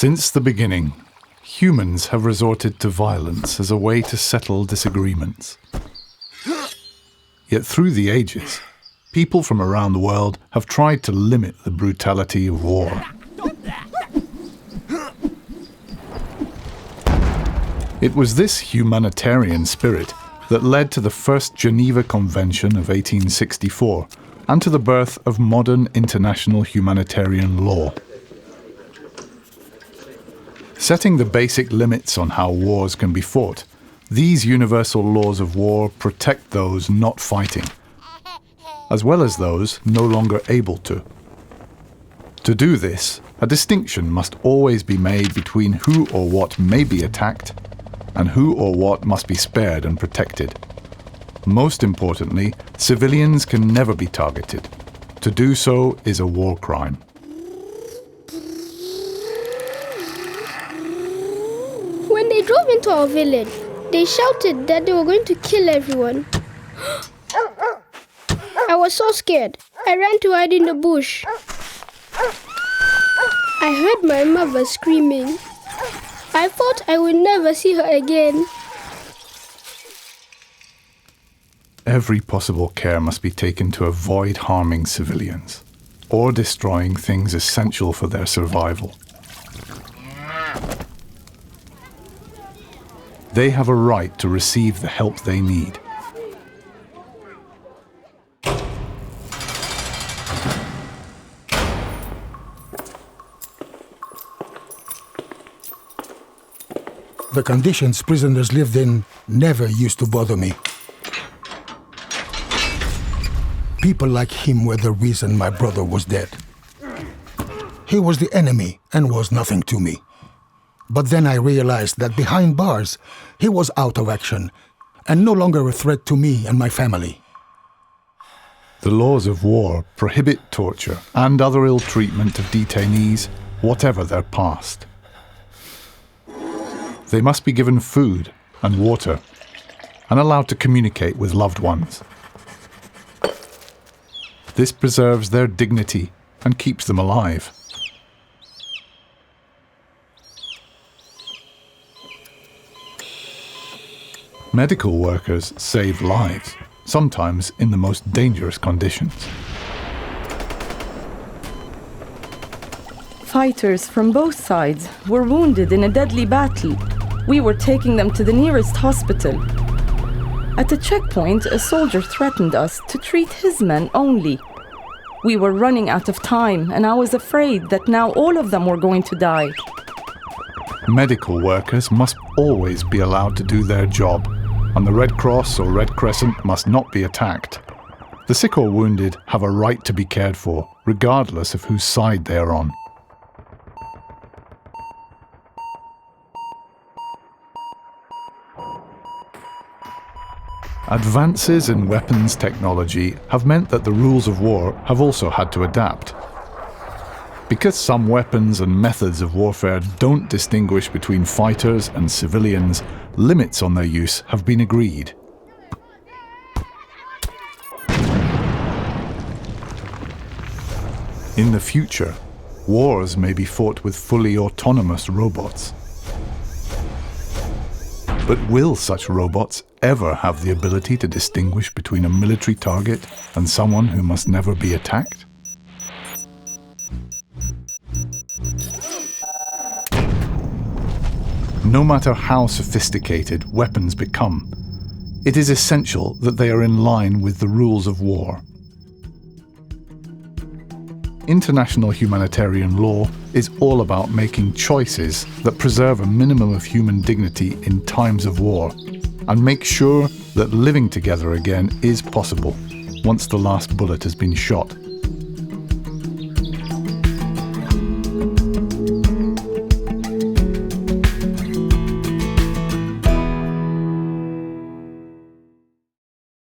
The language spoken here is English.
Since the beginning, humans have resorted to violence as a way to settle disagreements. Yet through the ages, people from around the world have tried to limit the brutality of war. It was this humanitarian spirit that led to the first Geneva Convention of 1864 and to the birth of modern international humanitarian law. Setting the basic limits on how wars can be fought, these universal laws of war protect those not fighting, as well as those no longer able to. To do this, a distinction must always be made between who or what may be attacked and who or what must be spared and protected. Most importantly, civilians can never be targeted. To do so is a war crime. When they drove into our village, they shouted that they were going to kill everyone. I was so scared. I ran to hide in the bush. I heard my mother screaming. I thought I would never see her again. Every possible care must be taken to avoid harming civilians or destroying things essential for their survival. They have a right to receive the help they need. The conditions prisoners lived in never used to bother me. People like him were the reason my brother was dead. He was the enemy and was nothing to me. But then I realized that behind bars, he was out of action and no longer a threat to me and my family. The laws of war prohibit torture and other ill treatment of detainees, whatever their past. They must be given food and water and allowed to communicate with loved ones. This preserves their dignity and keeps them alive. Medical workers save lives, sometimes in the most dangerous conditions. Fighters from both sides were wounded in a deadly battle. We were taking them to the nearest hospital. At a checkpoint, a soldier threatened us to treat his men only. We were running out of time, and I was afraid that now all of them were going to die. Medical workers must always be allowed to do their job, and the Red Cross or Red Crescent must not be attacked. The sick or wounded have a right to be cared for, regardless of whose side they are on. Advances in weapons technology have meant that the rules of war have also had to adapt. Because some weapons and methods of warfare don't distinguish between fighters and civilians, limits on their use have been agreed. In the future, wars may be fought with fully autonomous robots. But will such robots ever have the ability to distinguish between a military target and someone who must never be attacked? No matter how sophisticated weapons become, it is essential that they are in line with the rules of war. International humanitarian law is all about making choices that preserve a minimum of human dignity in times of war and make sure that living together again is possible once the last bullet has been shot.